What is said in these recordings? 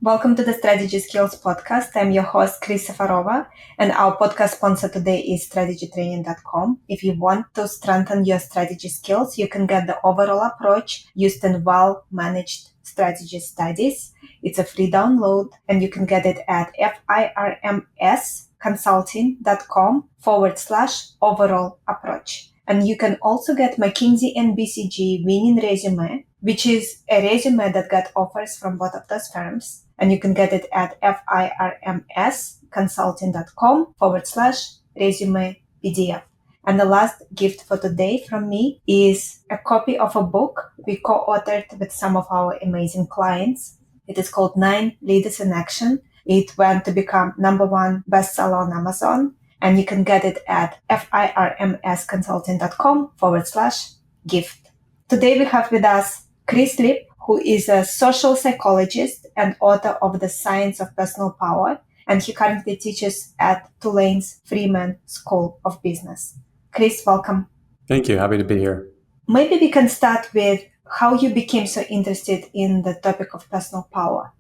Welcome to the Strategy Skills podcast. I'm your host, Chris Safarova, and our podcast sponsor today is strategytraining.com. If you want to strengthen your strategy skills, you can get the overall approach used in well-managed strategy studies. It's a free download, and you can get it at firmsconsulting.com/overall approach. And you can also get McKinsey and BCG winning resume, which is a resume that got offers from both of those firms. And you can get it at firmsconsulting.com/resume PDF. And the last gift for today from me is a copy of a book we co-authored with some of our amazing clients. It is called 9 Leaders in Action. It went to become #1 bestseller on Amazon. And you can get it at firmsconsulting.com/gift. Today we have with us Lipp, who is a social psychologist and author of The Science of Personal Power, and he currently teaches at Tulane's Freeman School of Business. Chris, welcome. Thank you. Happy to be here. Maybe we can start with how you became so interested in the topic of personal power.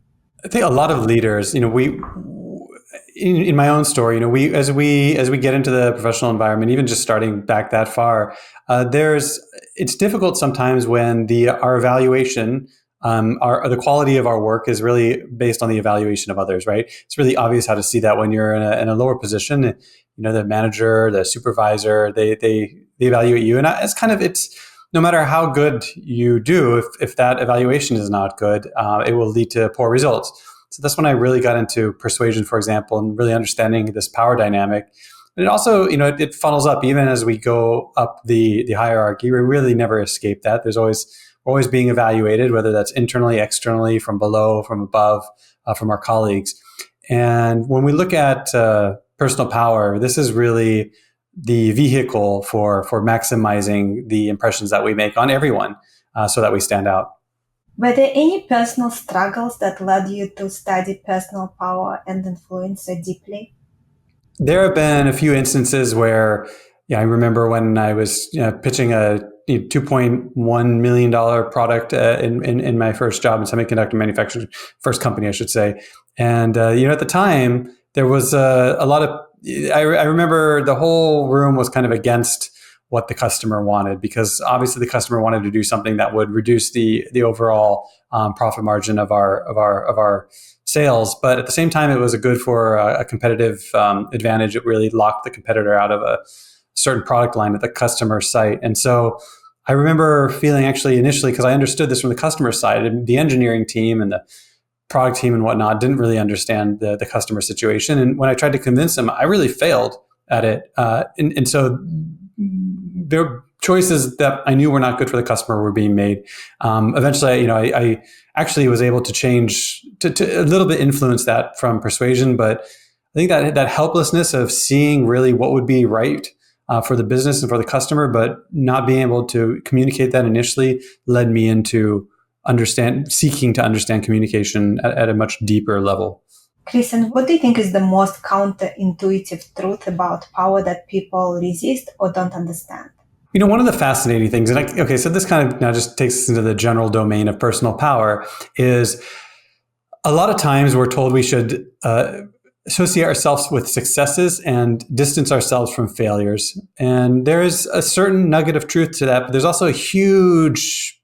I think a lot of leaders, in my own story, as we get into the professional environment, even just starting back that far, it's difficult sometimes when our evaluation, the quality of our work is really based on the evaluation of others, right? It's really obvious how to see that when you're in a lower position. The manager, the supervisor, they evaluate you, and it's no matter how good you do, if that evaluation is not good, it will lead to poor results. So that's when I really got into persuasion, for example, and really understanding this power dynamic. And it also, it funnels up even as we go up the hierarchy. We really never escape that. We're always being evaluated, whether that's internally, externally, from below, from above, from our colleagues. And when we look at personal power, this is really the vehicle for maximizing the impressions that we make on everyone so that we stand out. Were there any personal struggles that led you to study personal power and influence so deeply? There have been a few instances where, I remember when I was pitching a $2.1 million product in my first job in semiconductor manufacturing, first company, I should say. And, at the time, there was a lot of, I remember the whole room was kind of against what the customer wanted, because obviously the customer wanted to do something that would reduce the overall profit margin of our sales. But at the same time, it was good for a competitive advantage. It really locked the competitor out of a certain product line at the customer site. And so I remember feeling actually initially, because I understood this from the customer side, and the engineering team and the product team and whatnot didn't really understand the customer situation. And when I tried to convince them, I really failed at it. And so there were choices that I knew were not good for the customer were being made. Eventually, I actually was able to change, to a little bit influence that from persuasion. But I think that helplessness of seeing really what would be right for the business and for the customer, but not being able to communicate that initially, led me into seeking to understand communication at a much deeper level. Chris, and what do you think is the most counterintuitive truth about power that people resist or don't understand? One of the fascinating things, so this kind of now just takes us into the general domain of personal power, is a lot of times we're told we should associate ourselves with successes and distance ourselves from failures. And there is a certain nugget of truth to that, but there's also a huge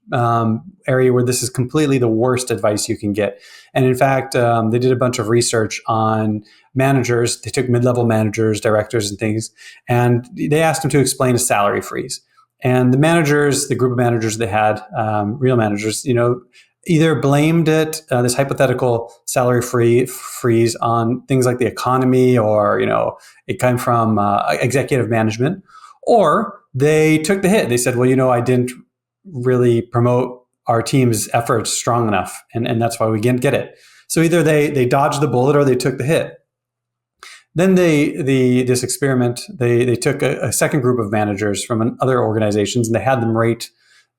area where this is completely the worst advice you can get. And in fact, they did a bunch of research on managers. They took mid-level managers, directors, and things, and they asked them to explain a salary freeze. And the group of managers they had, real managers, either blamed this hypothetical salary freeze on things like the economy, or it came from executive management, or they took the hit. They said, well, I didn't really promote our team's efforts strong enough, and that's why we didn't get it. So either they dodged the bullet or they took the hit. Then this experiment, they took a second group of managers from other organizations, and they had them rate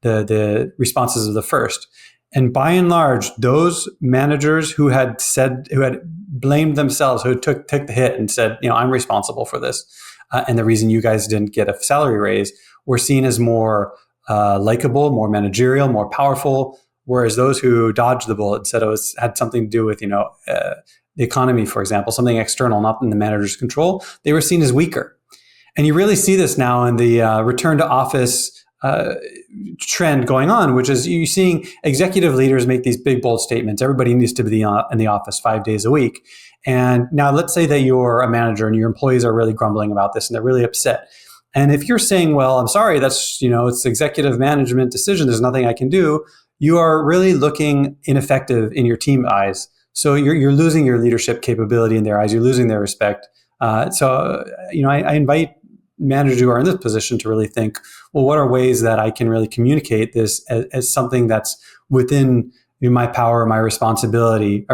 the responses of the first. And by and large, those managers who had blamed themselves, who took the hit and said, I'm responsible for this, and the reason you guys didn't get a salary raise, were seen as more likable, more managerial, more powerful, Whereas those who dodged the bullet said had something to do with, the economy, for example, something external, not in the manager's control, they were seen as weaker. And you really see this now in the return to office trend going on, which is you're seeing executive leaders make these big, bold statements. Everybody needs to be in the office 5 days a week. And now let's say that you're a manager and your employees are really grumbling about this and they're really upset. And if you're saying, well, I'm sorry, that's, it's executive management decision, there's nothing I can do, you are really looking ineffective in your team eyes. So you're losing your leadership capability in their eyes. You're losing their respect. I invite managers who are in this position to really think, well, what are ways that I can really communicate this as something that's within my power, my responsibility,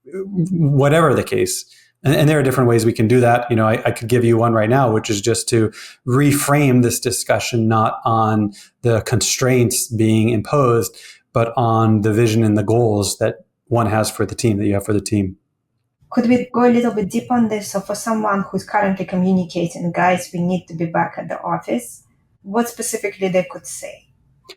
whatever the case. And there are different ways we can do that. I could give you one right now, which is just to reframe this discussion, not on the constraints being imposed, but on the vision and the goals that one has for the team, that you have for the team. Could we go a little bit deep on this? So for someone who's currently communicating, guys, we need to be back at the office, what specifically they could say?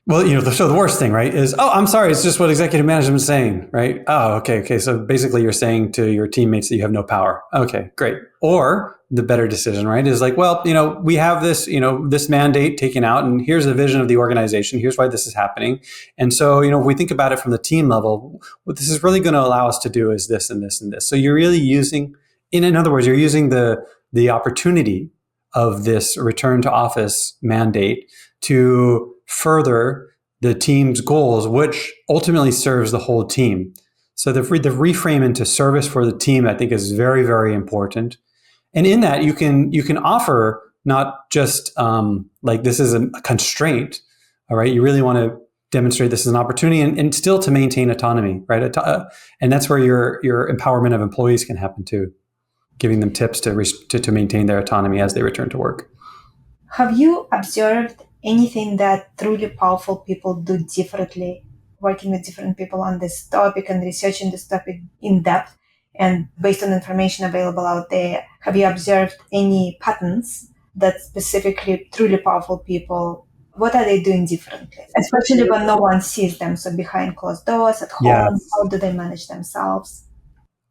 Well, so the worst thing, right, is, oh, I'm sorry, it's just what executive management is saying, right? Oh, okay. So basically you're saying to your teammates that you have no power. Okay, great. Or the better decision, right, is like, well, we have this, this mandate taken out, and here's the vision of the organization. Here's why this is happening. And so, if we think about it from the team level, what this is really going to allow us to do is this and this and this. So you're really using, in other words, you're using the opportunity of this return to office mandate to further the team's goals, which ultimately serves the whole team. So the reframe into service for the team, I think, is very, very important. And in that, you can offer not just like this is a constraint, all right? You really want to demonstrate this as an opportunity and still to maintain autonomy, right? And that's where your empowerment of employees can happen too, giving them tips to maintain their autonomy as they return to work. Have you observed anything that truly powerful people do differently, working with different people on this topic and researching this topic in depth and based on information available out there? Have you observed any patterns that specifically truly powerful people, what are they doing differently? Especially when no one sees them. So behind closed doors, at home, yes. How do they manage themselves?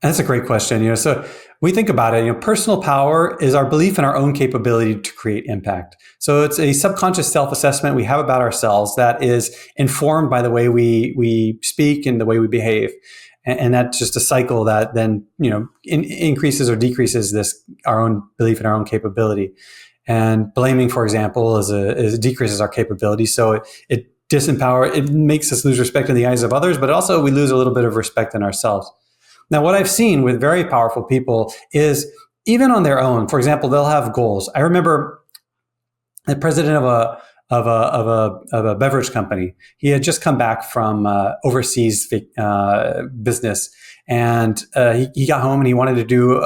That's a great question. So we think about it, personal power is our belief in our own capability to create impact. So it's a subconscious self-assessment we have about ourselves that is informed by the way we speak and the way we behave. And that's just a cycle that then, increases or decreases our own belief in our own capability. And blaming, for example, is decreases our capability. So it makes us lose respect in the eyes of others, but also we lose a little bit of respect in ourselves. Now, what I've seen with very powerful people is even on their own, for example, they'll have goals. I remember the president of a beverage company. He had just come back from overseas business, and he got home and he wanted to do.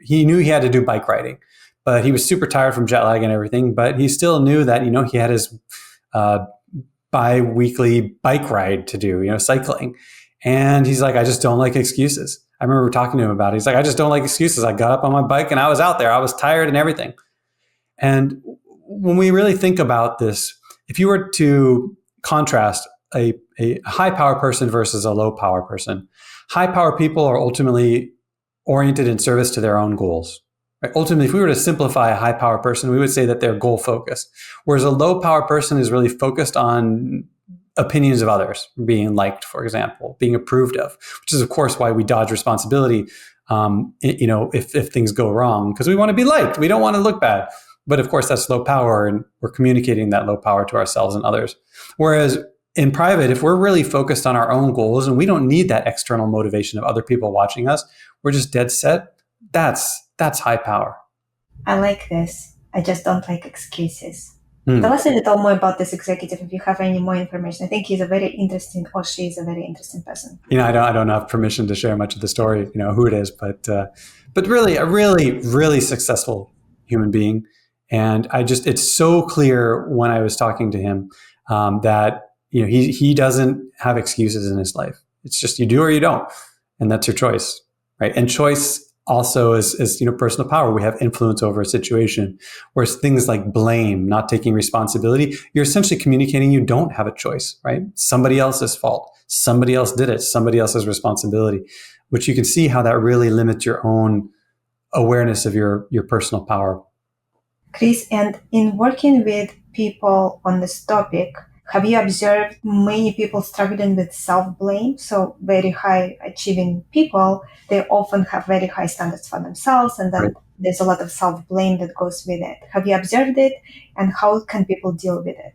He knew he had to do bike riding, but he was super tired from jet lag and everything. But he still knew that he had his bi-weekly bike ride to do, cycling. And he's like, I just don't like excuses. I remember talking to him about it. He's like, I just don't like excuses. I got up on my bike and I was out there. I was tired and everything. And when we really think about this, if you were to contrast a high power person versus a low power person, high power people are ultimately oriented in service to their own goals. Right? Ultimately, if we were to simplify a high power person, we would say that they're goal focused. Whereas a low power person is really focused on opinions of others, being liked, for example, being approved of, which is, of course, why we dodge responsibility, if things go wrong, because we want to be liked. We don't want to look bad. But of course, that's low power, and we're communicating that low power to ourselves and others. Whereas in private, if we're really focused on our own goals and we don't need that external motivation of other people watching us, we're just dead set, that's high power. I like this. I just don't like excuses. Tell us a little more about this executive if you have any more information. I think he's a very interesting, or she is a very interesting person. I don't have permission to share much of the story, who it is, but really a really, really successful human being. And it's so clear when I was talking to him that, he doesn't have excuses in his life. It's just you do or you don't. And that's your choice, right? And choice also as personal power. We have influence over a situation. Whereas things like blame, not taking responsibility, you're essentially communicating you don't have a choice, right? Somebody else's fault. Somebody else did it. Somebody else's responsibility, which you can see how that really limits your own awareness of your personal power. Chris, and in working with people on this topic, have you observed many people struggling with self-blame? So very high achieving people, they often have very high standards for themselves, and then Right. there's a lot of self-blame that goes with it. Have you observed it, and how can people deal with it?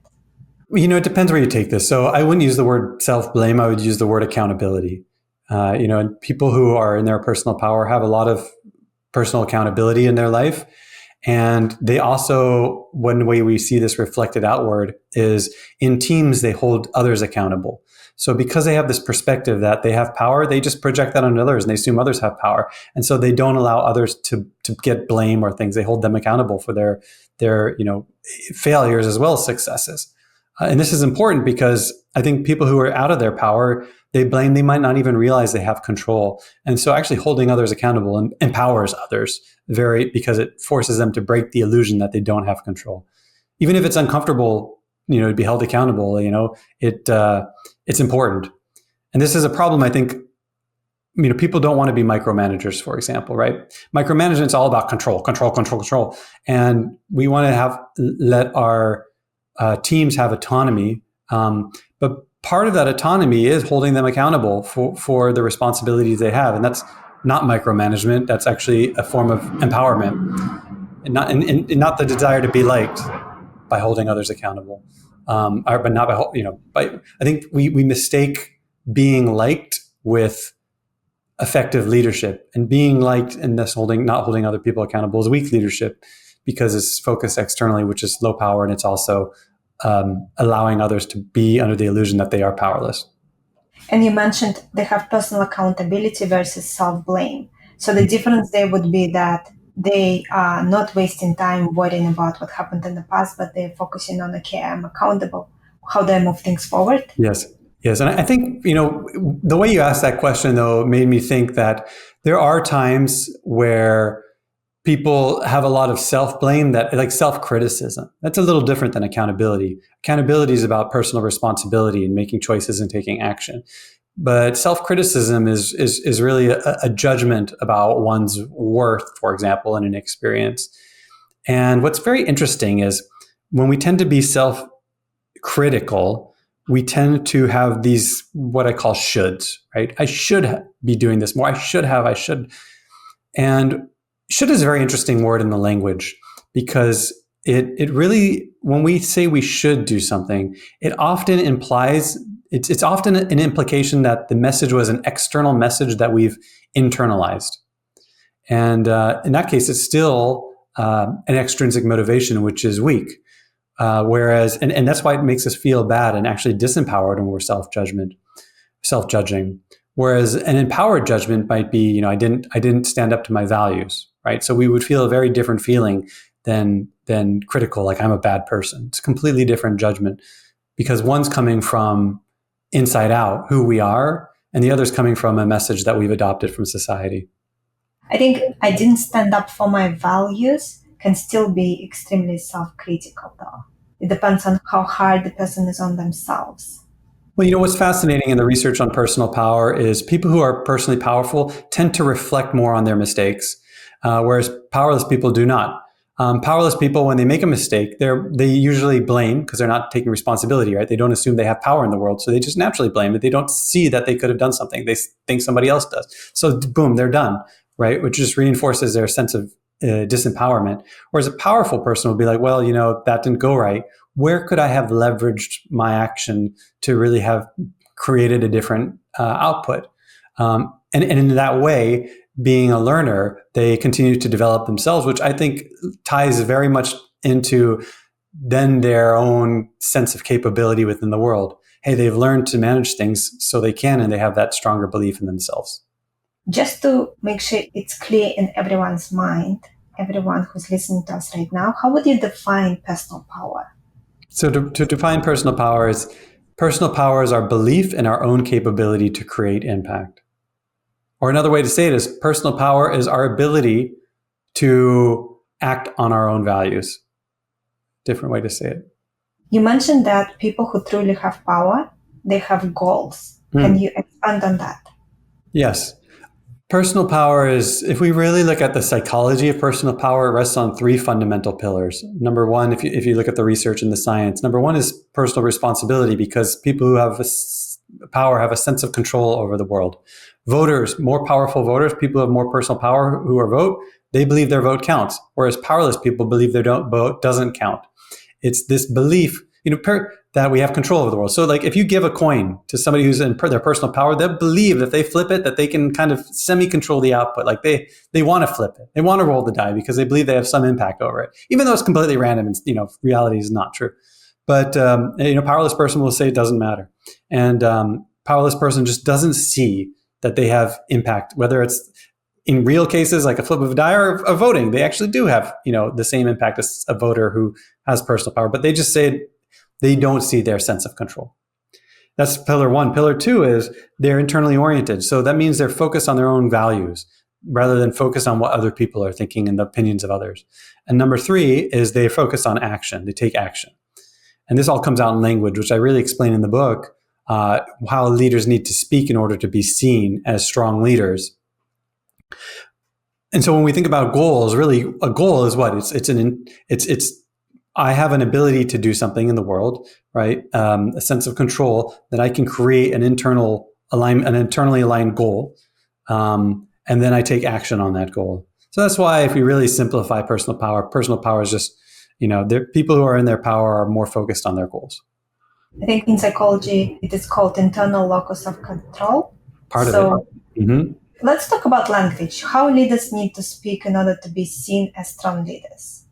It depends where you take this. So I wouldn't use the word self-blame. I would use the word accountability. And people who are in their personal power have a lot of personal accountability in their life. And they also, one way we see this reflected outward is in teams, they hold others accountable. So because they have this perspective that they have power, they just project that on others and they assume others have power. And so they don't allow others to get blame or things. They hold them accountable for their failures as well as successes. And this is important because I think people who are out of their power, they might not even realize they have control. And so actually holding others accountable empowers others because it forces them to break the illusion that they don't have control. Even if it's uncomfortable, to be held accountable, it's important. And this is a problem, I think, people don't want to be micromanagers, for example, right? Micromanagement is all about control. And we want to let our teams have autonomy, but part of that autonomy is holding them accountable for the responsibilities they have, and that's not micromanagement. That's actually a form of empowerment, and not the desire to be liked by holding others accountable, but not by I think we mistake being liked with effective leadership, and being liked and thus not holding other people accountable is weak leadership because it's focused externally, which is low power, and it's also allowing others to be under the illusion that they are powerless. And you mentioned they have personal accountability versus self-blame. So the difference there would be that they are not wasting time worrying about what happened in the past, but they're focusing on, okay, I'm accountable. How do I move things forward? Yes. And I think, the way you asked that question, though, made me think that there are times where people have a lot of self-blame, like self-criticism. That's a little different than accountability. Accountability is about personal responsibility and making choices and taking action. But self-criticism is really a judgment about one's worth, for example, in an experience. And what's very interesting is when we tend to be self-critical, we tend to have these, what I call shoulds, right? I should be doing this more. I should. And should is a very interesting word in the language because it really, when we say we should do something, it often implies, it's often an implication that the message was an external message that we've internalized. And in that case, it's still an extrinsic motivation, which is weak. Whereas, and that's why it makes us feel bad and actually disempowered when we're self-judging. Whereas an empowered judgment might be, I didn't stand up to my values, right? So we would feel a very different feeling than critical, like I'm a bad person. It's a completely different judgment because one's coming from inside out, who we are, and the other's coming from a message that we've adopted from society. I think I didn't stand up for my values can still be extremely self-critical, though. It depends on how hard the person is on themselves. Well, what's fascinating in the research on personal power is people who are personally powerful tend to reflect more on their mistakes, whereas powerless people do not. Powerless people, when they make a mistake, they usually blame because they're not taking responsibility, right? They don't assume they have power in the world, so they just naturally blame it. They don't see that they could have done something. They think somebody else does. So boom, they're done, right? Which just reinforces their sense of disempowerment. Whereas a powerful person will be like, well, that didn't go right. Where could I have leveraged my action to really have created a different output? And in that way, being a learner, they continue to develop themselves, which I think ties very much into then their own sense of capability within the world. Hey, they've learned to manage things so they can, and they have that stronger belief in themselves. Just to make sure it's clear in everyone's mind, everyone who's listening to us right now, how would you define personal power? So to define personal power is our belief in our own capability to create impact. Or another way to say it is personal power is our ability to act on our own values. Different way to say it. You mentioned that people who truly have power, they have goals. Can you expand on that? Yes. Personal power is, if we really look at the psychology of personal power, it rests on three fundamental pillars. Number one, if you look at the research and the science, number one is personal responsibility, because people who have power have a sense of control over the world. Voters, more powerful voters, people who have more personal power who are vote, they believe their vote counts, whereas powerless people believe their vote doesn't count. It's this belief, that we have control over the world. So like if you give a coin to somebody who's in their personal power, they'll believe that they flip it, that they can kind of semi-control the output. Like they want to flip it. They want to roll the die because they believe they have some impact over it, even though it's completely random and, reality is not true. But, powerless person will say it doesn't matter. And powerless person just doesn't see that they have impact, whether it's in real cases like a flip of a die or a voting. They actually do have, the same impact as a voter who has personal power, but they just say they don't see their sense of control. That's pillar one. Pillar two is they're internally oriented. So that means they're focused on their own values rather than focus on what other people are thinking and the opinions of others. And number three is they focus on action. They take action. And this all comes out in language, which I really explain in the book, how leaders need to speak in order to be seen as strong leaders. And so when we think about goals, really a goal is what? It's I have an ability to do something in the world, right? A sense of control that I can create an internally aligned goal. And then I take action on that goal. So that's why if we really simplify personal power is just, people who are in their power are more focused on their goals. I think in psychology, it is called internal locus of control. Part of it. Mm-hmm. Let's talk about language. How leaders need to speak in order to be seen as strong leaders?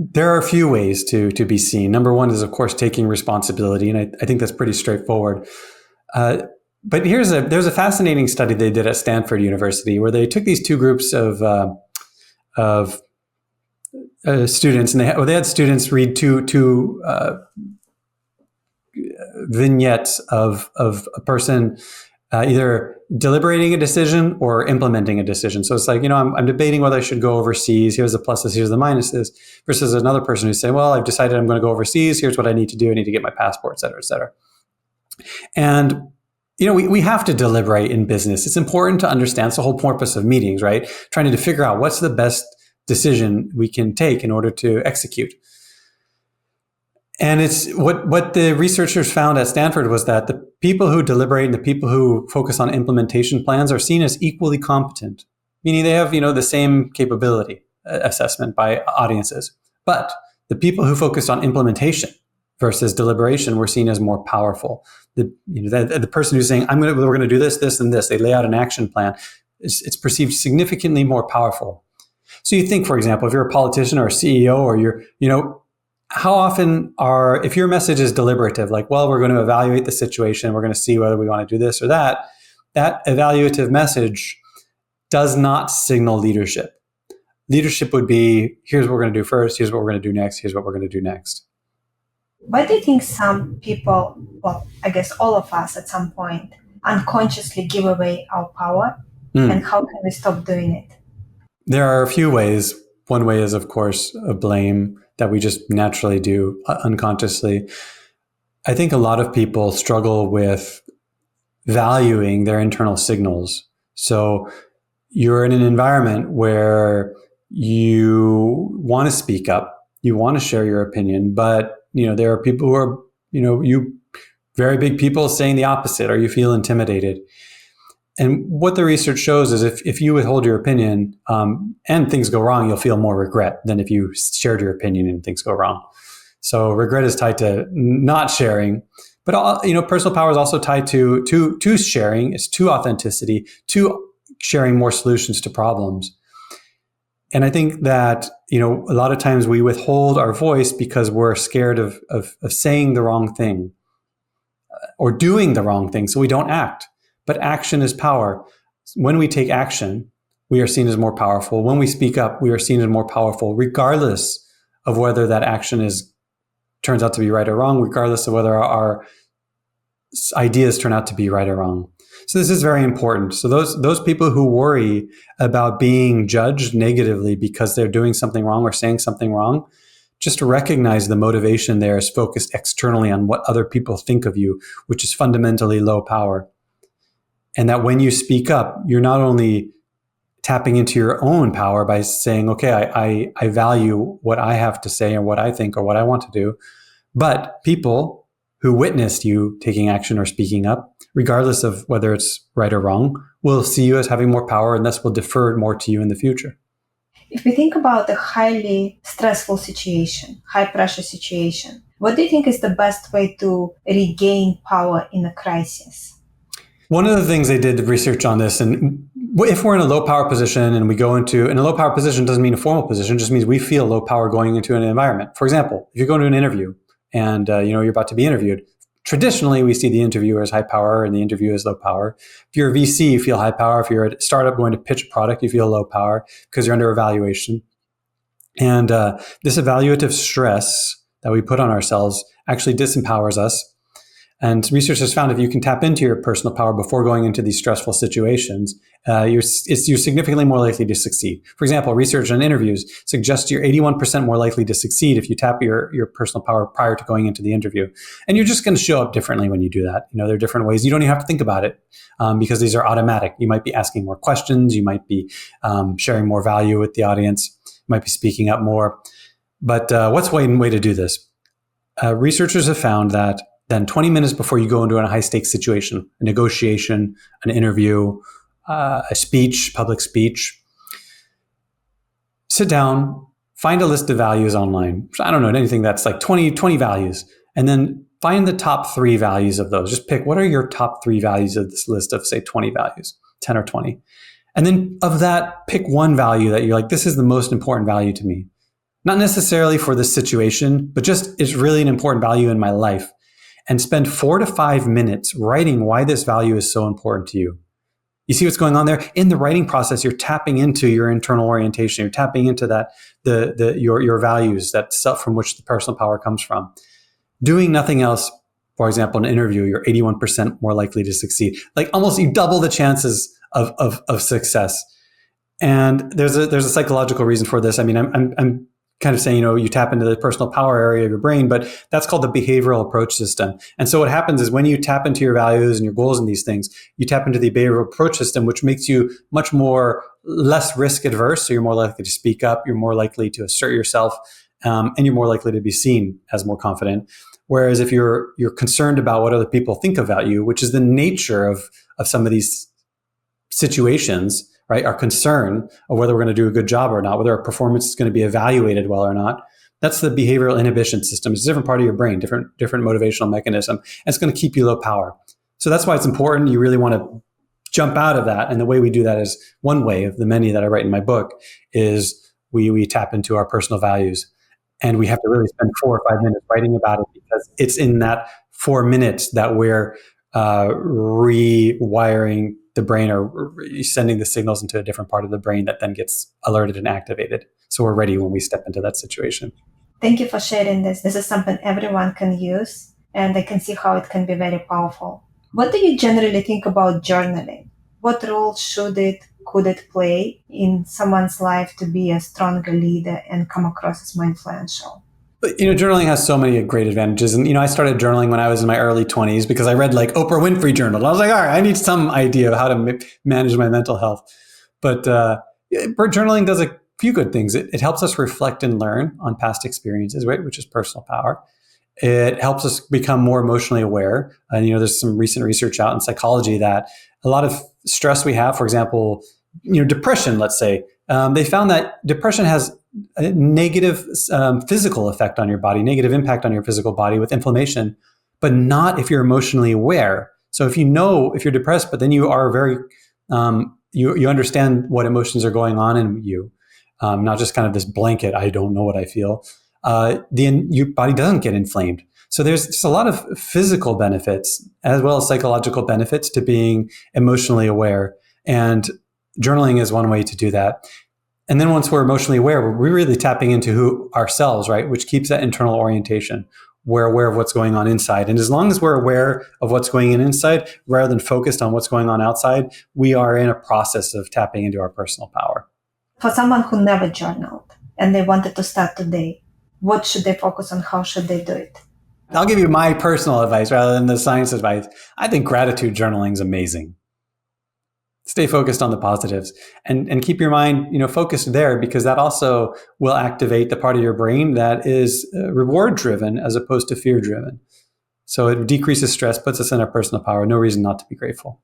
There are a few ways to be seen. Number one is, of course, taking responsibility. And I think that's pretty straightforward. But there's a fascinating study they did at Stanford University where they took these two groups of students, and they had students read two vignettes of a person either deliberating a decision or implementing a decision. So it's like, I'm debating whether I should go overseas. Here's the pluses, here's the minuses. Versus another person who's saying, well, I've decided I'm going to go overseas. Here's what I need to do. I need to get my passport, et cetera, et cetera. And, we have to deliberate in business. It's important to understand. It's the whole purpose of meetings, right? Trying to figure out what's the best decision we can take in order to execute. And it's what the researchers found at Stanford was that the people who deliberate and the people who focus on implementation plans are seen as equally competent, meaning they have, the same capability assessment by audiences. But the people who focus on implementation versus deliberation were seen as more powerful. The person who's saying, we're going to do this, this, and this, they lay out an action plan, it's perceived significantly more powerful. So you think, for example, if you're a politician or a CEO or you're, how often if your message is deliberative, like, well, we're going to evaluate the situation, we're going to see whether we want to do this or that evaluative message does not signal leadership. Leadership would be, here's what we're going to do first, here's what we're going to do next, here's what we're going to do next. Why do you think some people, well, I guess all of us at some point, unconsciously give away our power? And how can we stop doing it? There are a few ways. One way is, of course, a blame that we just naturally do unconsciously. I think a lot of people struggle with valuing their internal signals. So you're in an environment where you want to speak up, you want to share your opinion, but there are people who are, you very big people saying the opposite, or you feel intimidated. And what the research shows is if you withhold your opinion and things go wrong, you'll feel more regret than if you shared your opinion and things go wrong. So regret is tied to not sharing, but personal power is also tied to sharing. It's to authenticity, to sharing more solutions to problems. And I think that a lot of times we withhold our voice because we're scared of saying the wrong thing or doing the wrong thing, so we don't act. But action is power. When we take action, we are seen as more powerful. When we speak up, we are seen as more powerful, regardless of whether that action turns out to be right or wrong, regardless of whether our ideas turn out to be right or wrong. So this is very important. So those people who worry about being judged negatively because they're doing something wrong or saying something wrong, just recognize the motivation there is focused externally on what other people think of you, which is fundamentally low power. And that when you speak up, you're not only tapping into your own power by saying, okay, I value what I have to say and what I think or what I want to do. But people who witnessed you taking action or speaking up, regardless of whether it's right or wrong, will see you as having more power and thus will defer more to you in the future. If we think about a highly stressful situation, high pressure situation, what do you think is the best way to regain power in a crisis? One of the things they did research on this, and if we're in a low power position and we go into, and a low power position doesn't mean a formal position, it just means we feel low power going into an environment. For example, if you go to an interview and you're about to be interviewed, traditionally we see the interviewer as high power and the interview as low power. If you're a VC, you feel high power. If you're a startup going to pitch a product, you feel low power because you're under evaluation. And this evaluative stress that we put on ourselves actually disempowers us. And research has found if you can tap into your personal power before going into these stressful situations, you're significantly more likely to succeed. For example, research on interviews suggests you're 81% more likely to succeed if you tap your personal power prior to going into the interview. And you're just going to show up differently when you do that. There are different ways. You don't even have to think about it because these are automatic. You might be asking more questions. You might be sharing more value with the audience. You might be speaking up more. But what's one way to do this? Researchers have found that then 20 minutes before you go into a high-stakes situation, a negotiation, an interview, a speech, public speech, sit down, find a list of values online. I don't know, anything that's like 20 values, and then find the top 3 values of those. Just pick what are your top 3 values of this list of, say, 20 values, 10 or 20. And then of that, pick one value that you're like, this is the most important value to me. Not necessarily for this situation, but just it's really an important value in my life. And spend 4 to 5 minutes writing why this value is so important to you. You see what's going on there? In the writing process, you're tapping into your internal orientation. You're tapping into that your values, that stuff from which the personal power comes from. Doing nothing else, for example, in an interview, you're 81% more likely to succeed. Like almost you double the chances of success. And there's a psychological reason for this. I mean, I'm kind of saying, you tap into the personal power area of your brain, but that's called the behavioral approach system. And so what happens is when you tap into your values and your goals and these things, you tap into the behavioral approach system, which makes you much more less risk adverse. So you're more likely to speak up, you're more likely to assert yourself, and you're more likely to be seen as more confident. Whereas if you're concerned about what other people think about you, which is the nature of some of these situations, right? Our concern of whether we're going to do a good job or not, whether our performance is going to be evaluated well or not. That's the behavioral inhibition system. It's a different part of your brain, different motivational mechanism. And it's going to keep you low power. So that's why it's important. You really want to jump out of that. And the way we do that is one way of the many that I write in my book is we tap into our personal values. And we have to really spend 4 or 5 minutes writing about it because it's in that 4 minutes that we're rewiring the brain or sending the signals into a different part of the brain that then gets alerted and activated. So we're ready when we step into that situation. Thank you for sharing this. This is something everyone can use, and I can see how it can be very powerful. What do you generally think about journaling? What role could it play in someone's life to be a stronger leader and come across as more influential? But, journaling has so many great advantages. And, I started journaling when I was in my early 20s because I read like Oprah Winfrey journal. And I was like, all right, I need some idea of how to manage my mental health. But journaling does a few good things. It helps us reflect and learn on past experiences, right? Which is personal power. It helps us become more emotionally aware. And, there's some recent research out in psychology that a lot of stress we have, for example, depression, let's say, they found that depression has a negative physical effect on your body, negative impact on your physical body with inflammation, but not if you're emotionally aware. So if you're depressed, but then you are very, you understand what emotions are going on in you, not just kind of this blanket, I don't know what I feel, your body doesn't get inflamed. So there's just a lot of physical benefits as well as psychological benefits to being emotionally aware. And journaling is one way to do that. And then once we're emotionally aware, we're really tapping into ourselves, right? Which keeps that internal orientation. we're aware of what's going on inside. And as long as we're aware of what's going on inside, rather than focused on what's going on outside, we are in a process of tapping into our personal power. For someone who never journaled and they wanted to start today, what should they focus on? How should they do it? I'll give you my personal advice rather than the science advice. I think gratitude journaling is amazing. Stay focused on the positives and keep your mind, focused there, because that also will activate the part of your brain that is reward driven as opposed to fear driven. So it decreases stress, puts us in our personal power. No reason not to be grateful.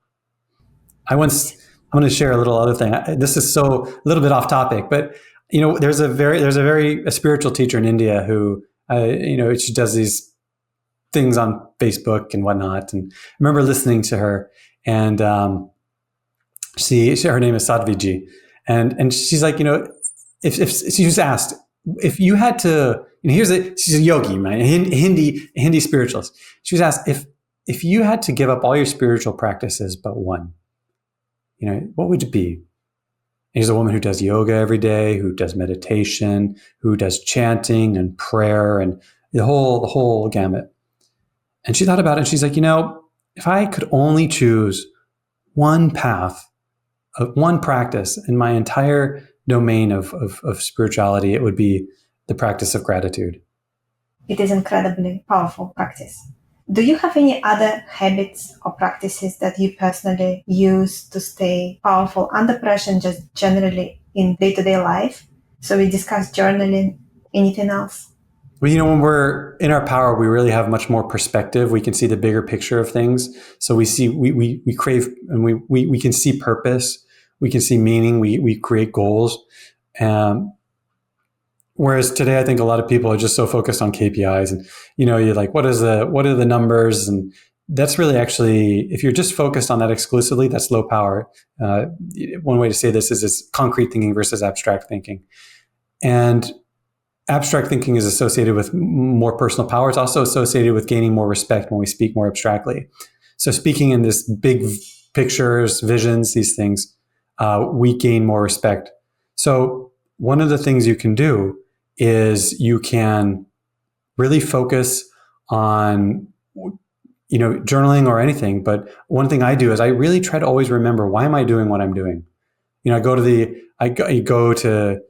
I'm going to share a little other thing. This is a little bit off topic, but there's a spiritual teacher in India who she does these things on Facebook and whatnot. And I remember listening to her, and her name is Sadhviji, and she's like, if she was asked, if you had to, she's a yogi, right? Hindi spiritualist. She was asked if you had to give up all your spiritual practices but one, what would it be? And she's a woman who does yoga every day, who does meditation, who does chanting and prayer and the whole gamut. And she thought about it, and she's like, if I could only choose one path, one practice in my entire domain of spirituality, it would be the practice of gratitude. It is incredibly powerful practice. Do you have any other habits or practices that you personally use to stay powerful under pressure and just generally in day-to-day life? So we discussed journaling. Anything else? Well, when we're in our power, we really have much more perspective. We can see the bigger picture of things. So we crave, and we can see purpose. We can see meaning. We create goals. Whereas today, I think a lot of people are just so focused on KPIs, and you're like, what are the numbers? And that's really actually, if you're just focused on that exclusively, that's low power. One way to say this is it's concrete thinking versus abstract thinking, and abstract thinking is associated with more personal power. It's also associated with gaining more respect when we speak more abstractly. So speaking in this big pictures, visions, these things, we gain more respect. So one of the things you can do is you can really focus on, journaling or anything. But one thing I do is I really try to always remember, why am I doing what I'm doing? I go to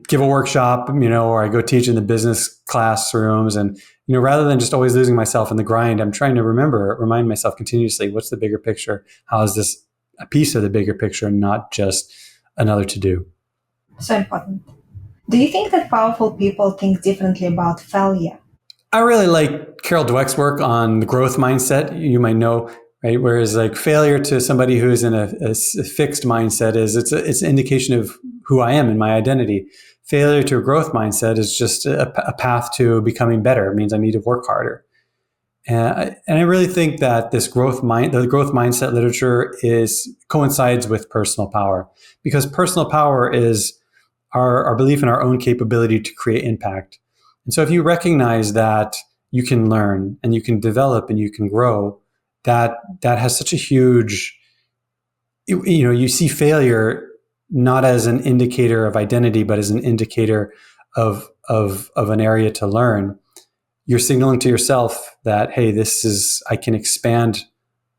give a workshop, or I go teach in the business classrooms, and rather than just always losing myself in the grind, I'm trying to remind myself continuously, what's the bigger picture? How is this a piece of the bigger picture, not just another to-do? So important. Do you think that powerful people think differently about failure? I really like Carol Dweck's work on the growth mindset. You might know, right? Whereas like failure to somebody who's in a fixed mindset it's an indication of who I am and my identity. Failure to a growth mindset is just a path to becoming better. It means I need to work harder. And I really think that the growth mindset literature coincides with personal power, because personal power is our belief in our own capability to create impact. And so if you recognize that you can learn and you can develop and you can grow, that has such a huge, you see failure not as an indicator of identity, but as an indicator of an area to learn. You're signaling to yourself that, hey, I can expand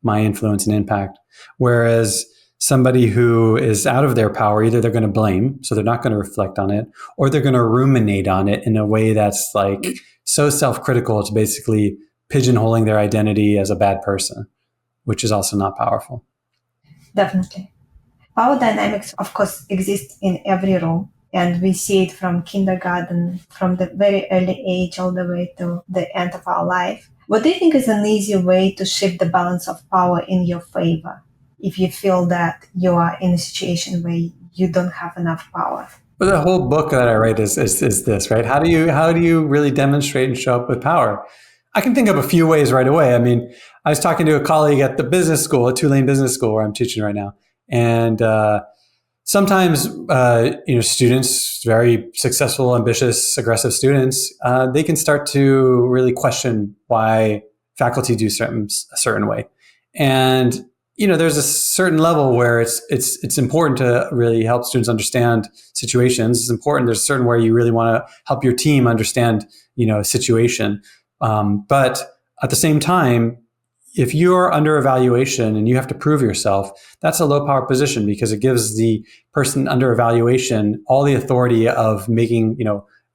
my influence and impact. Whereas somebody who is out of their power, either they're going to blame, so they're not going to reflect on it, or they're going to ruminate on it in a way that's like so self-critical, it's basically pigeonholing their identity as a bad person, which is also not powerful. Definitely. Power dynamics, of course, exist in every room, and we see it from kindergarten, from the very early age all the way to the end of our life. What do you think is an easy way to shift the balance of power in your favor if you feel that you are in a situation where you don't have enough power? Well, the whole book that I write is this, right? How do you really demonstrate and show up with power? I can think of a few ways right away. I mean, I was talking to a colleague at the business school, at Tulane Business School, where I'm teaching right now. And sometimes, students, very successful, ambitious, aggressive students, they can start to really question why faculty do a certain way. And, there's a certain level where it's important to really help students understand situations. It's important. There's a certain where you really want to help your team understand, a situation. But at the same time, if you're under evaluation and you have to prove yourself, that's a low power position because it gives the person under evaluation all the authority of making,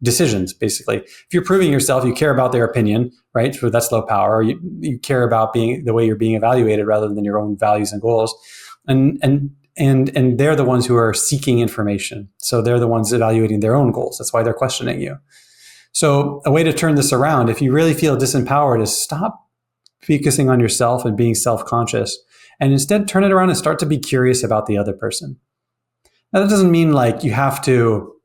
decisions, basically. If you're proving yourself, you care about their opinion, right? So that's low power. You care about being the way you're being evaluated rather than your own values and goals. And they're the ones who are seeking information. So they're the ones evaluating their own goals. That's why they're questioning you. So a way to turn this around, if you really feel disempowered, is stop focusing on yourself and being self-conscious, and instead turn it around and start to be curious about the other person. Now, that doesn't mean like you have to,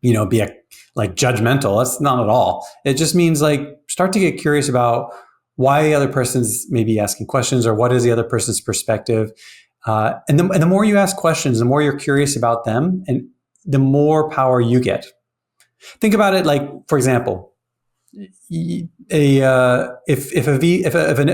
be judgmental. That's not at all. It just means like start to get curious about why the other person's maybe asking questions or what is the other person's perspective. And the more you ask questions, the more you're curious about them, and the more power you get. Think about it like, for example, if a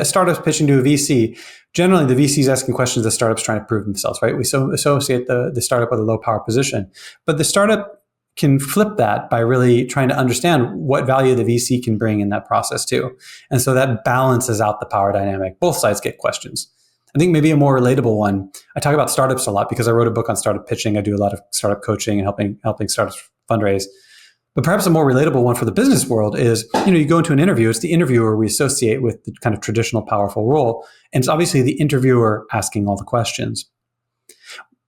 startup's pitching to a VC, generally the VC is asking questions. The startup's trying to prove themselves, right? We associate the startup with a low power position, but the startup can flip that by really trying to understand what value the VC can bring in that process too. And so that balances out the power dynamic. Both sides get questions. I think maybe a more relatable one. I talk about startups a lot because I wrote a book on startup pitching. I do a lot of startup coaching and helping startups fundraise. But perhaps a more relatable one for the business world is, you go into an interview, it's the interviewer we associate with the kind of traditional powerful role. And it's obviously the interviewer asking all the questions.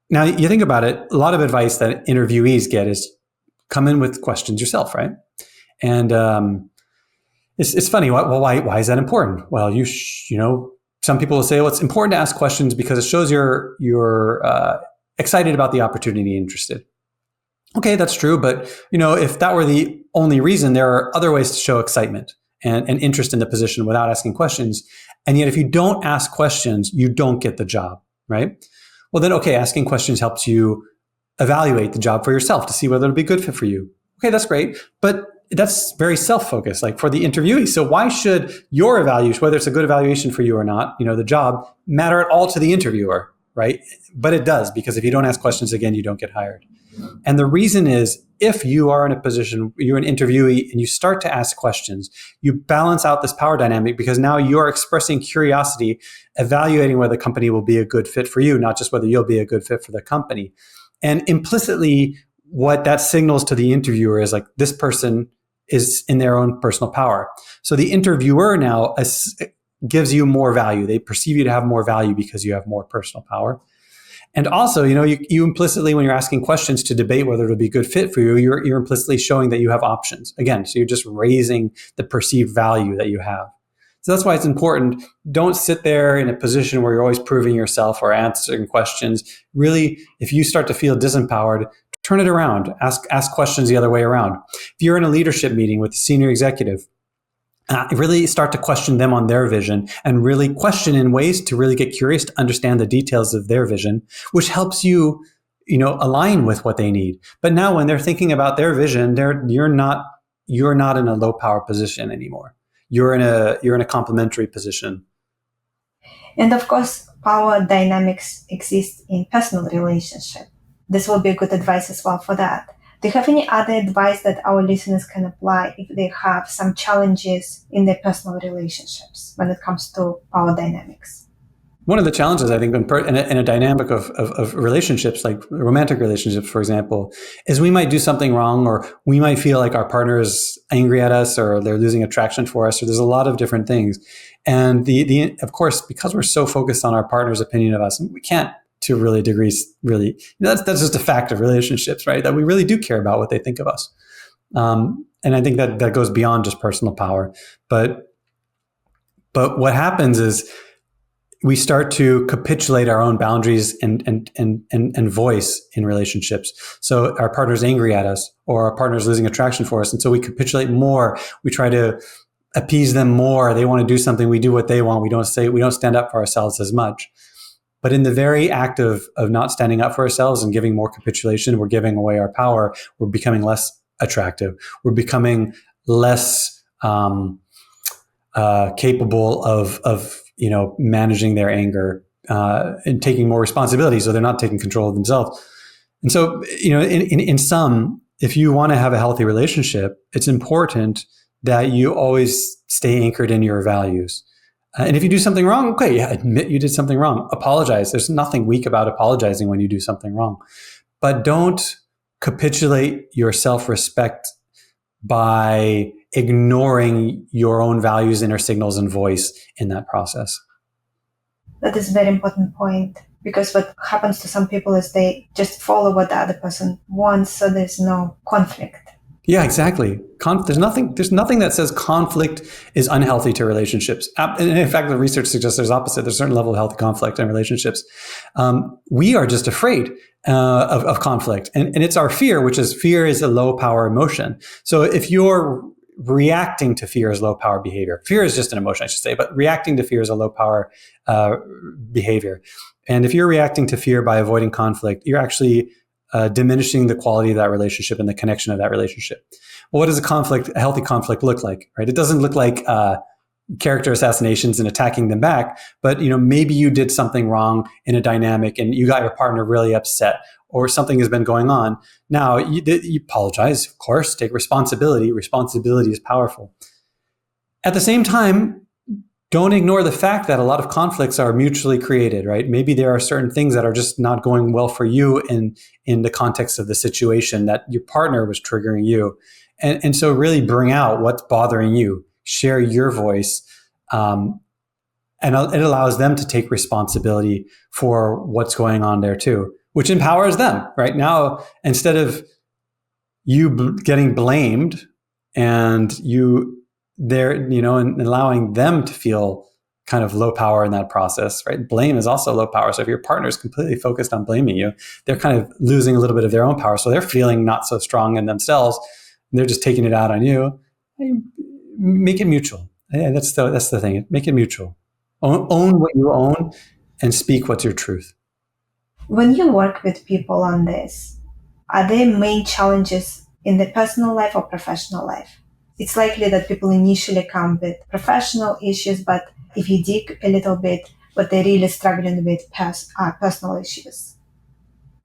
Now, you think about it, a lot of advice that interviewees get is come in with questions yourself, right? And it's funny. Why is that important? Well, some people will say, well, it's important to ask questions because it shows you're excited about the opportunity, interested. Okay, that's true. But, if that were the only reason, there are other ways to show excitement and interest in the position without asking questions. And yet, if you don't ask questions, you don't get the job, right? Well, then, okay, asking questions helps you evaluate the job for yourself to see whether it'll be a good fit for you. Okay, that's great. But that's very self-focused, like for the interviewee. So why should your evaluation, whether it's a good evaluation for you or not, the job, matter at all to the interviewer, right? But it does, because if you don't ask questions, again, you don't get hired. And the reason is, if you are in a position, you're an interviewee and you start to ask questions, you balance out this power dynamic because now you're expressing curiosity, evaluating whether the company will be a good fit for you, not just whether you'll be a good fit for the company. And implicitly, what that signals to the interviewer is like, this person is in their own personal power. So the interviewer now gives you more value. They perceive you to have more value because you have more personal power. And also, you implicitly, when you're asking questions to debate whether it'll be a good fit for you, you're implicitly showing that you have options. Again, so you're just raising the perceived value that you have. So that's why it's important. Don't sit there in a position where you're always proving yourself or answering questions. Really, if you start to feel disempowered, turn it around. Ask questions the other way around. If you're in a leadership meeting with a senior executive, really start to question them on their vision, and really question in ways to really get curious to understand the details of their vision, which helps you, align with what they need. But now when they're thinking about their vision, you're not in a low power position anymore. You're in a complementary position. And of course, power dynamics exist in personal relationship. This will be a good advice as well for that. Do you have any other advice that our listeners can apply if they have some challenges in their personal relationships when it comes to power dynamics? One of the challenges, I think, in a dynamic of relationships, like romantic relationships, for example, is we might do something wrong, or we might feel like our partner is angry at us, or they're losing attraction for us, or there's a lot of different things. And of course, because we're so focused on our partner's opinion of us, we can't, to really degrees, really, that's just a fact of relationships, right? That we really do care about what they think of us. And I think that goes beyond just personal power. But what happens is we start to capitulate our own boundaries and voice in relationships. So our partner's angry at us, or our partner's losing attraction for us. And so we capitulate more. We try to appease them more. They want to do something, we do what they want. We don't stand up for ourselves as much. But in the very act of not standing up for ourselves and giving more capitulation, we're giving away our power. We're becoming less attractive. We're becoming less capable of managing their anger and taking more responsibility. So they're not taking control of themselves. And so, in sum, if you want to have a healthy relationship, it's important that you always stay anchored in your values. And if you do something wrong, okay, yeah, admit you did something wrong. Apologize. There's nothing weak about apologizing when you do something wrong. But don't capitulate your self-respect by ignoring your own values, inner signals, and voice in that process. That is a very important point, because what happens to some people is they just follow what the other person wants, so there's no conflict. Yeah, exactly. There's nothing that says conflict is unhealthy to relationships. And in fact, the research suggests there's opposite. There's a certain level of healthy conflict in relationships. We are just afraid of conflict. And it's our fear, fear is a low power emotion. So if you're reacting to fear as low power behavior, fear is just an emotion, I should say, but reacting to fear is a low power behavior. And if you're reacting to fear by avoiding conflict, you're actually diminishing the quality of that relationship and the connection of that relationship. Well, what does a healthy conflict look like, right? It doesn't look like character assassinations and attacking them back, but maybe you did something wrong in a dynamic and you got your partner really upset, or something has been going on. Now, you apologize, of course, take responsibility. Responsibility is powerful. At the same time, don't ignore the fact that a lot of conflicts are mutually created, right? Maybe there are certain things that are just not going well for you in the context of the situation that your partner was triggering you. And so really bring out what's bothering you, share your voice, and it allows them to take responsibility for what's going on there too, which empowers them, right? Now, instead of you getting blamed and and allowing them to feel kind of low power in that process, right? Blame is also low power. So if your partner is completely focused on blaming you, they're kind of losing a little bit of their own power. So they're feeling not so strong in themselves, and they're just taking it out on you. Make it mutual. Yeah, that's the thing. Make it mutual. Own what you own and speak what's your truth. When you work with people on this, are there main challenges in the personal life or professional life? It's likely that people initially come with professional issues, but if you dig a little bit, what they're really struggling with personal issues.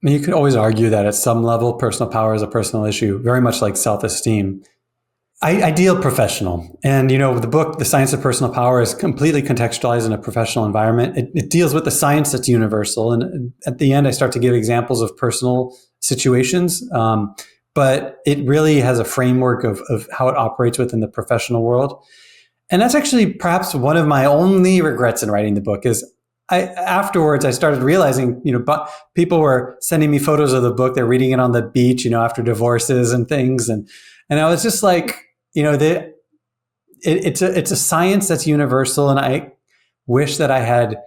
I mean, you could always argue that at some level, personal power is a personal issue, very much like self-esteem. I deal professional. And, the book, The Science of Personal Power, is completely contextualized in a professional environment. It deals with the science that's universal. And at the end, I start to give examples of personal situations. But it really has a framework of how it operates within the professional world. And that's actually perhaps one of my only regrets in writing the book is afterwards I started realizing, but people were sending me photos of the book. They're reading it on the beach, after divorces and things. And I was just like, it's a science that's universal. And I wish that I had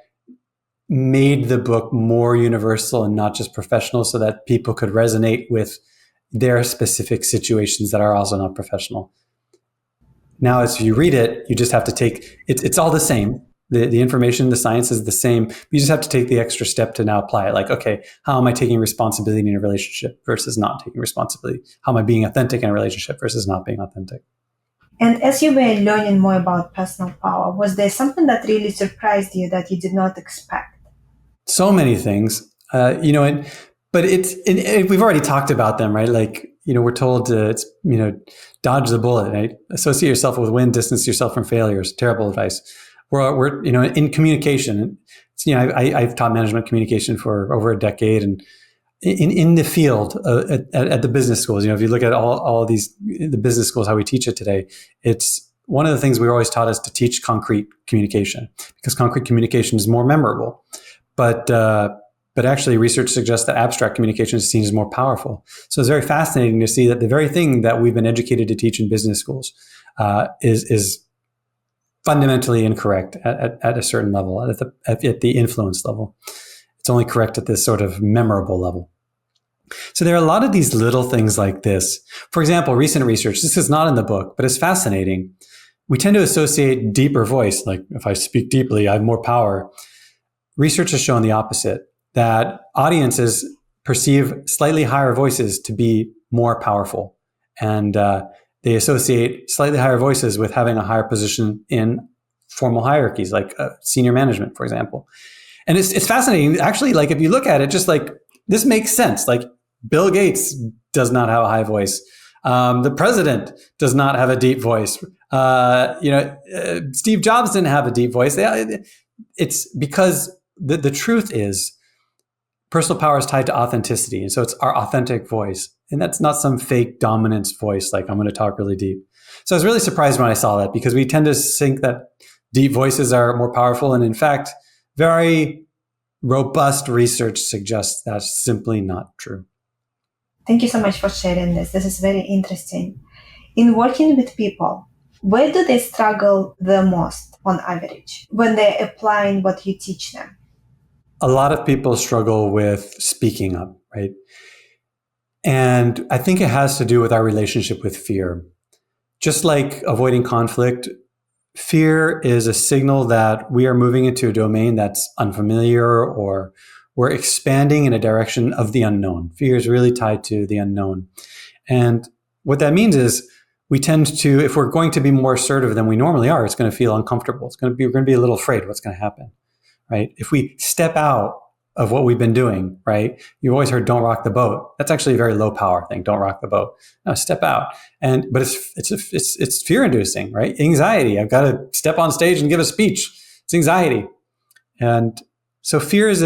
made the book more universal and not just professional so that people could resonate with their specific situations that are also not professional. Now, as you read it, you just have to take, it's all the same. The information, the science is the same. You just have to take the extra step to now apply it. Like, okay, how am I taking responsibility in a relationship versus not taking responsibility? How am I being authentic in a relationship versus not being authentic? And as you were learning more about personal power, was there something that really surprised you that you did not expect? So many things, but we've already talked about them, right? Like, we're told to, dodge the bullet, right? Associate yourself with win, distance yourself from failures. Terrible advice. We're in communication. I've taught management communication for over a decade, and in the field at the business schools, if you look at all the business schools, how we teach it today, it's one of the things we were always taught is to teach concrete communication because concrete communication is more memorable. But actually, research suggests that abstract communication is seen as more powerful. So it's very fascinating to see that the very thing that we've been educated to teach in business schools is fundamentally incorrect at a certain level, at the influence level. It's only correct at this sort of memorable level. So there are a lot of these little things like this. For example, recent research, this is not in the book, but it's fascinating. We tend to associate deeper voice, like if I speak deeply, I have more power. Research has shown the opposite, that audiences perceive slightly higher voices to be more powerful. And they associate slightly higher voices with having a higher position in formal hierarchies, like senior management, for example. And it's fascinating. Actually, like if you look at it, just like this makes sense. Like Bill Gates does not have a high voice. The president does not have a deep voice. Steve Jobs didn't have a deep voice. It's because the truth is personal power is tied to authenticity. And so it's our authentic voice. And that's not some fake dominance voice, like I'm going to talk really deep. So I was really surprised when I saw that, because we tend to think that deep voices are more powerful. And in fact, very robust research suggests that's simply not true. Thank you so much for sharing this. This is very interesting. In working with people, where do they struggle the most on average when they're applying what you teach them? A lot of people struggle with speaking up, right? And I think it has to do with our relationship with fear. Just like avoiding conflict, fear is a signal that we are moving into a domain that's unfamiliar, or we're expanding in a direction of the unknown. Fear is really tied to the unknown. And what that means is we tend to, if we're going to be more assertive than we normally are, it's going to feel uncomfortable. We're going to be a little afraid of what's going to happen, right? If we step out of what we've been doing, right? You've always heard, don't rock the boat. That's actually a very low power thing. Don't rock the boat. No, step out. But it's fear inducing, right? Anxiety. I've got to step on stage and give a speech. It's anxiety. And so fear is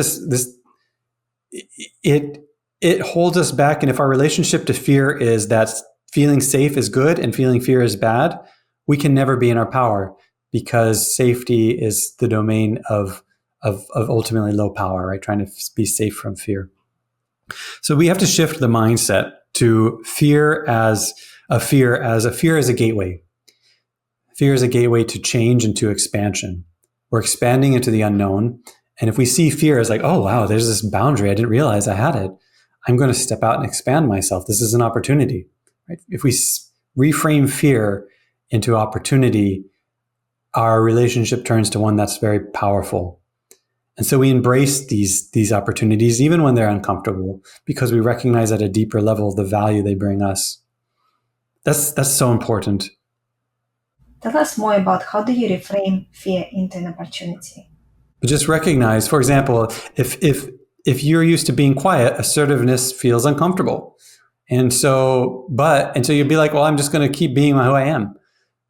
it holds us back. And if our relationship to fear is that feeling safe is good and feeling fear is bad, we can never be in our power, because safety is the domain of ultimately low power, right? Trying to be safe from fear. So we have to shift the mindset to fear as a gateway. Fear is a gateway to change and to expansion. We're expanding into the unknown. And if we see fear as like, oh, wow, there's this boundary, I didn't realize I had it, I'm going to step out and expand myself. This is an opportunity, right? If we reframe fear into opportunity, our relationship turns to one that's very powerful. And so we embrace these opportunities, even when they're uncomfortable, because we recognize at a deeper level the value they bring us. That's so important. Tell us more about how do you reframe fear into an opportunity? But just recognize, for example, if you're used to being quiet, assertiveness feels uncomfortable. And so you'd be like, well, I'm just going to keep being who I am.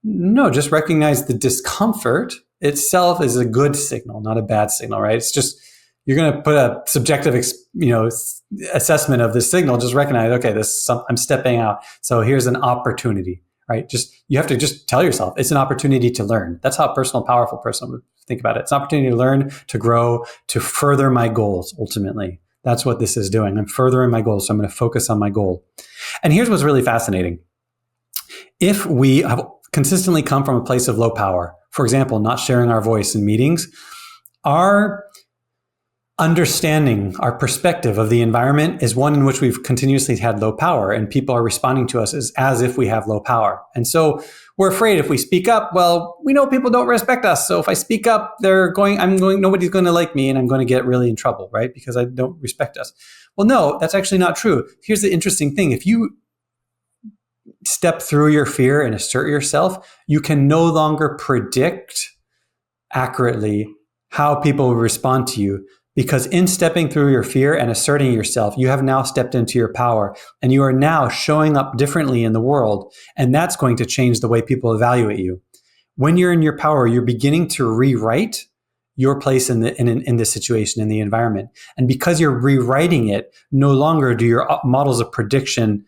No, just recognize the discomfort itself is a good signal, not a bad signal, right? It's just, you're going to put a subjective, assessment of this signal. Just recognize, okay, I'm stepping out. So here's an opportunity, right? You have to just tell yourself it's an opportunity to learn. That's how a powerful person would think about it. It's an opportunity to learn, to grow, to further my goals. Ultimately, that's what this is doing. I'm furthering my goals. So I'm going to focus on my goal. And here's what's really fascinating. If we have consistently come from a place of low power, for example, not sharing our voice in meetings, our understanding, our perspective of the environment is one in which we've continuously had low power, and people are responding to us as if we have low power. And so we're afraid if we speak up, well, we know people don't respect us. So if I speak up, nobody's going to like me, and I'm going to get really in trouble, right? Because I don't respect us. Well, no, that's actually not true. Here's the interesting thing. If you step through your fear and assert yourself, you can no longer predict accurately how people will respond to you, because in stepping through your fear and asserting yourself, you have now stepped into your power, and you are now showing up differently in the world, and that's going to change the way people evaluate you. When you're in your power, you're beginning to rewrite your place in this situation, in the environment. And because you're rewriting it, no longer do your models of prediction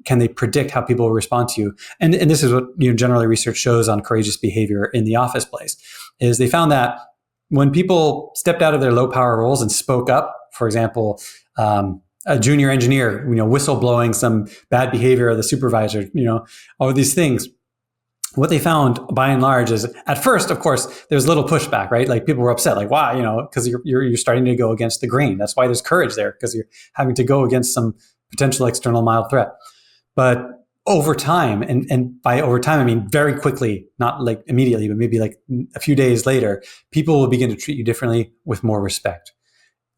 can they predict how people will respond to you? And this is what generally research shows on courageous behavior in the office place, is they found that when people stepped out of their low power roles and spoke up, for example, a junior engineer, whistleblowing some bad behavior of the supervisor, all of these things, what they found by and large is, at first, of course, there's little pushback, right? Like people were upset, like, wow, because you're starting to go against the grain. That's why there's courage there, because you're having to go against some potential external mild threat. But over time, and by over time, I mean very quickly, not like immediately, but maybe like a few days later, people will begin to treat you differently with more respect.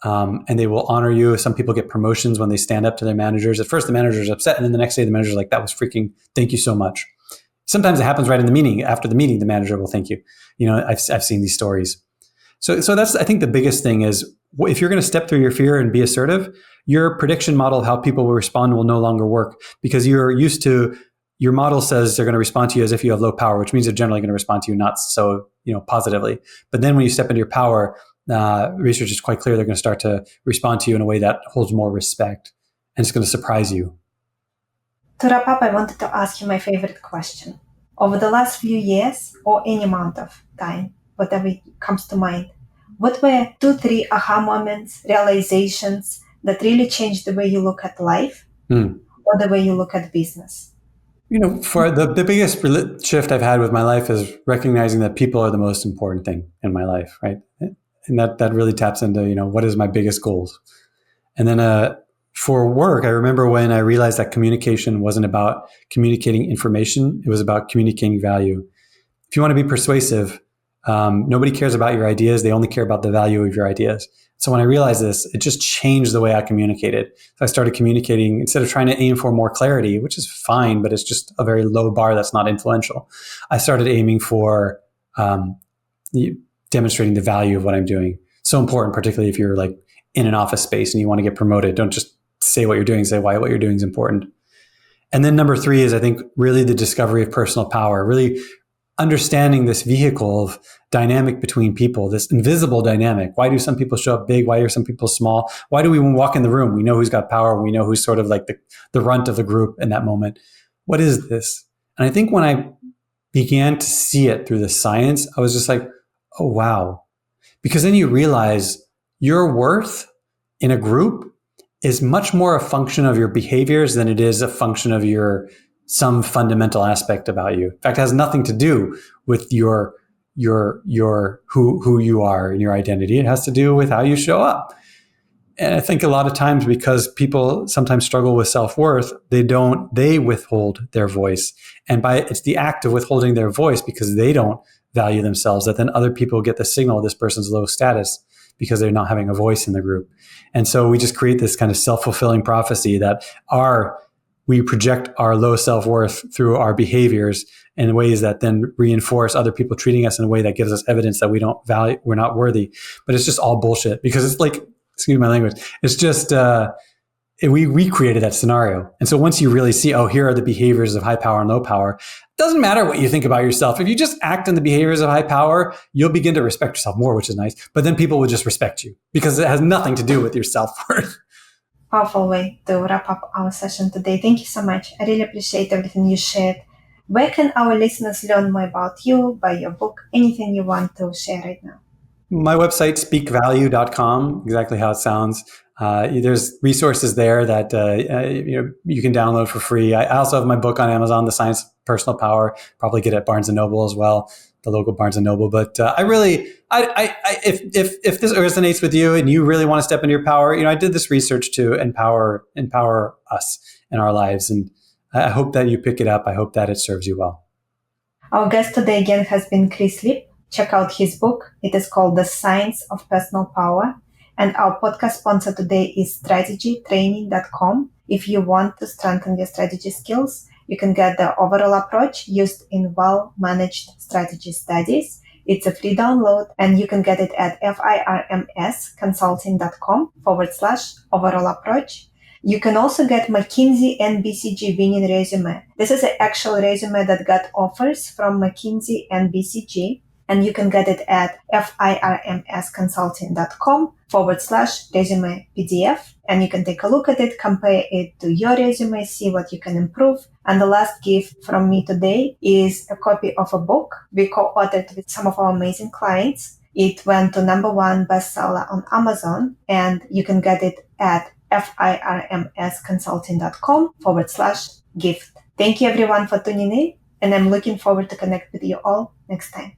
And they will honor you. Some people get promotions when they stand up to their managers. At first, the manager is upset, and then the next day, the manager is like, that was freaking, thank you so much. Sometimes it happens right in the meeting. After the meeting, the manager will thank you. I've seen these stories. So that's, I think the biggest thing is, if you're going to step through your fear and be assertive, your prediction model of how people will respond will no longer work, because you're used to your model says they're going to respond to you as if you have low power, which means they're generally going to respond to you not so, positively. But then when you step into your power, research is quite clear they're going to start to respond to you in a way that holds more respect, and it's going to surprise you. To wrap up, I wanted to ask you my favorite question. Over the last few years, or any amount of time, whatever comes to mind, what were 2-3 aha moments, realizations that really changed the way you look at life or the way you look at business? For the biggest shift I've had with my life is recognizing that people are the most important thing in my life, right? And that really taps into, what is my biggest goals? And then for work, I remember when I realized that communication wasn't about communicating information. It was about communicating value. If you want to be persuasive, nobody cares about your ideas. They only care about the value of your ideas. So when I realized this, it just changed the way I communicated. So I started communicating, instead of trying to aim for more clarity, which is fine, but it's just a very low bar that's not influential. I started aiming for demonstrating the value of what I'm doing. So important, particularly if you're like in an office space and you want to get promoted. Don't just say what you're doing, say why what you're doing is important. And then number 3 is, I think, really the discovery of personal power, really understanding this vehicle of dynamic between people, this invisible dynamic. Why do some people show up big? Why are some people small? Why do we, when we walk in the room, we know who's got power? We know who's sort of like the runt of the group in that moment. What is this? And I think when I began to see it through the science, I was just like, oh, wow. Because then you realize your worth in a group is much more a function of your behaviors than it is a function of some fundamental aspect about you. In fact, it has nothing to do with your who you are and your identity. It has to do with how you show up. And I think a lot of times, because people sometimes struggle with self-worth, they withhold their voice. And it's the act of withholding their voice because they don't value themselves that then other people get the signal this person's low status because they're not having a voice in the group. And so we just create this kind of self-fulfilling prophecy that we project our low self-worth through our behaviors in ways that then reinforce other people treating us in a way that gives us evidence that we're not worthy. But it's just all bullshit, because it's like, excuse my language, it's just, we recreated that scenario. And so once you really see, here are the behaviors of high power and low power, it doesn't matter what you think about yourself. If you just act in the behaviors of high power, you'll begin to respect yourself more, which is nice. But then people will just respect you because it has nothing to do with your self-worth. Powerful way to wrap up our session today. Thank you so much. I really appreciate everything you shared. Where can our listeners learn more about you, buy your book, anything you want to share right now? My website, speakvalue.com, exactly how it sounds. There's resources there that you can download for free. I also have my book on Amazon, The Science of Personal Power. Probably get it at Barnes & Noble as well, the local Barnes & Noble. But if this resonates with you and you really want to step into your power, I did this research to empower us in our lives. And I hope that you pick it up. I hope that it serves you well. Our guest today again has been Chris Lipp. Check out his book. It is called The Science of Personal Power. And our podcast sponsor today is strategytraining.com. If you want to strengthen your strategy skills, you can get the overall approach used in well-managed strategy studies. It's a free download, and you can get it at firmsconsulting.com/overall approach. You can also get McKinsey and BCG winning resume. This is an actual resume that got offers from McKinsey and BCG. And you can get it at firmsconsulting.com/resume PDF. And you can take a look at it, compare it to your resume, see what you can improve. And the last gift from me today is a copy of a book we co-authored with some of our amazing clients. It went to #1 bestseller on Amazon, and you can get it at firmsconsulting.com/gift. Thank you everyone for tuning in, and I'm looking forward to connect with you all next time.